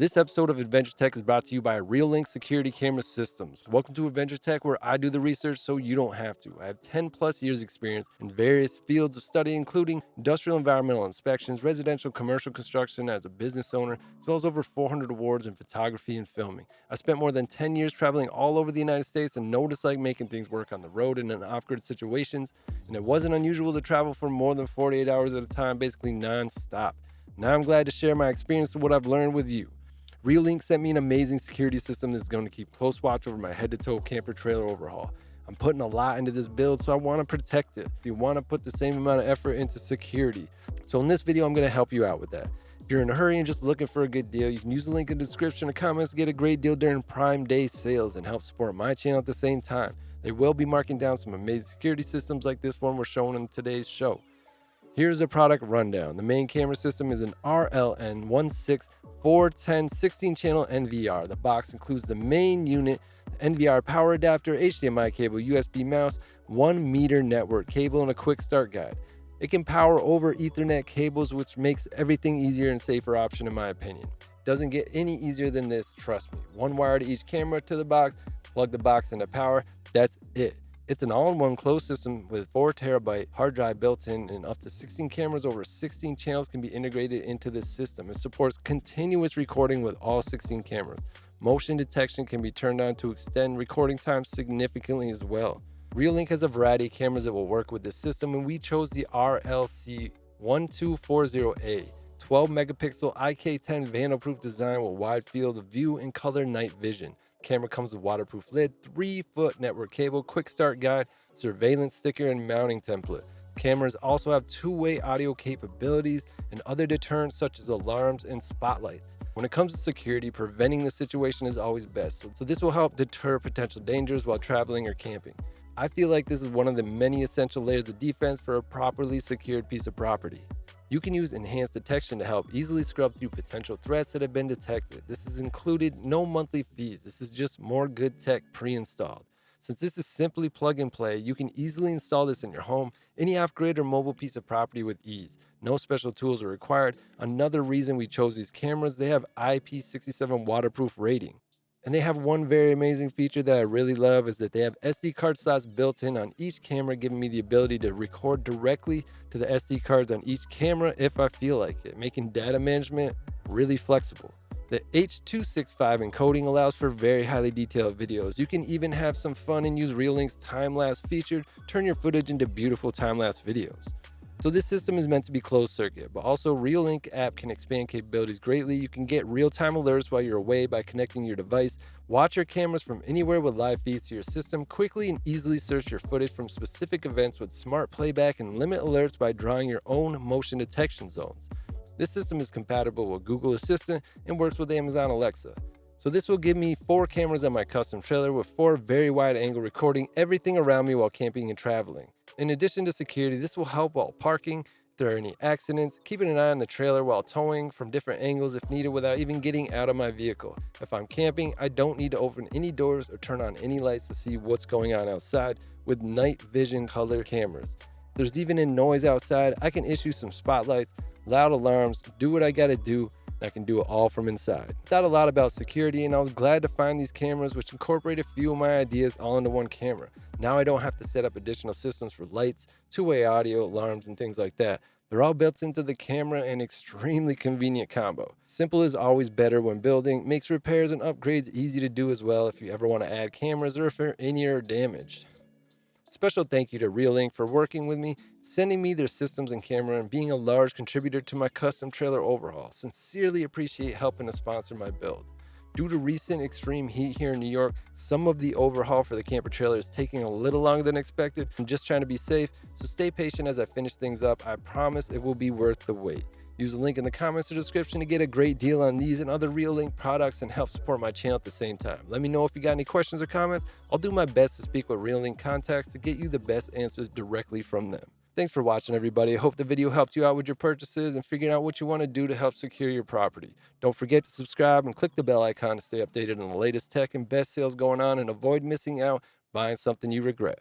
This episode of Adventure Tech is brought to you by Reolink Security Camera Systems. Welcome to Adventure Tech, where I do the research so you don't have to. I have 10 plus years experience in various fields of study, including industrial environmental inspections, residential commercial construction as a business owner, as well as over 400 awards in photography and filming. I spent more than 10 years traveling all over the United States and know what it's like making things work on the road and in off-grid situations. And it wasn't unusual to travel for more than 48 hours at a time, basically non-stop. Now I'm glad to share my experience and what I've learned with you. Reolink sent me an amazing security system that's going to keep close watch over my head-to-toe camper trailer overhaul. I'm putting a lot into this build, so I want to protect it. You want to put the same amount of effort into security. So in this video, I'm going to help you out with that. If you're in a hurry and just looking for a good deal, you can use the link in the description or comments to get a great deal during Prime Day sales and help support my channel at the same time. They will be marking down some amazing security systems like this one we're showing in today's show. Here's a product rundown. The main camera system is an RLN16-410 16-channel NVR. The box includes the main unit, the NVR power adapter, HDMI cable, USB mouse, 1 meter network cable, and a quick start guide. It can power over Ethernet cables, which makes everything easier and safer option in my opinion. Doesn't get any easier than this, trust me. One wire to each camera to the box, plug the box into power, that's it. It's an all-in-one closed system with 4 terabyte hard drive built in, and up to 16 cameras over 16 channels can be integrated into this system. It supports continuous recording with all 16 cameras. Motion detection can be turned on to extend recording time significantly as well. Reolink has a variety of cameras that will work with this system, and we chose the RLC-1240A. 12 megapixel IK10 Vandal proof design with wide field of view and color night vision. Camera comes with waterproof lid, 3-foot network cable, quick start guide, surveillance sticker, and mounting template. Cameras also have two-way audio capabilities and other deterrents such as alarms and spotlights. When it comes to security, preventing the situation is always best, so this will help deter potential dangers while traveling or camping. I feel like this is one of the many essential layers of defense for a properly secured piece of property. You can use enhanced detection to help easily scrub through potential threats that have been detected. This is included no monthly fees. This is just more good tech pre-installed. Since this is simply plug and play, you can easily install this in your home, any off-grid or mobile piece of property with ease. No special tools are required. Another reason we chose these cameras, they have IP67 waterproof rating. And they have one very amazing feature that I really love is that they have SD card slots built in on each camera, giving me the ability to record directly to the SD cards on each camera if I feel like it, making data management really flexible. The H.265 encoding allows for very highly detailed videos. You can even have some fun and use Reolink's time-lapse feature, turn your footage into beautiful time-lapse videos. So this system is meant to be closed circuit, but also Reolink app can expand capabilities greatly. You can get real-time alerts while you're away by connecting your device, watch your cameras from anywhere with live feeds to your system, quickly and easily search your footage from specific events with smart playback, and limit alerts by drawing your own motion detection zones. This system is compatible with Google Assistant and works with Amazon Alexa. So this will give me 4 cameras on my custom trailer with 4 very wide angle recording everything around me while camping and traveling. In addition to security, this will help while parking, if there are any accidents, keeping an eye on the trailer while towing from different angles if needed without even getting out of my vehicle. If I'm camping, I don't need to open any doors or turn on any lights to see what's going on outside with night vision color cameras. If there's even a noise outside, I can issue some spotlights, loud alarms, do what I gotta do. I can do it all from inside. Thought a lot about security, and I was glad to find these cameras which incorporate a few of my ideas all into one camera. Now I don't have to set up additional systems for lights, two-way audio, alarms, and things like that. They're all built into the camera, and extremely convenient combo. Simple is always better when building, makes repairs and upgrades easy to do as well if you ever want to add cameras or if any are damaged. Special thank you to Reolink for working with me, sending me their systems and camera, and being a large contributor to my custom trailer overhaul. Sincerely appreciate helping to sponsor my build. Due to recent extreme heat here in New York, some of the overhaul for the camper trailer is taking a little longer than expected. I'm just trying to be safe, so stay patient as I finish things up. I promise it will be worth the wait. Use the link in the comments or description to get a great deal on these and other Reolink products and help support my channel at the same time. Let me know if you got any questions or comments. I'll do my best to speak with Reolink contacts to get you the best answers directly from them. Thanks for watching, everybody. I hope the video helped you out with your purchases and figuring out what you want to do to help secure your property. Don't forget to subscribe and click the bell icon to stay updated on the latest tech and best sales going on and avoid missing out buying something you regret.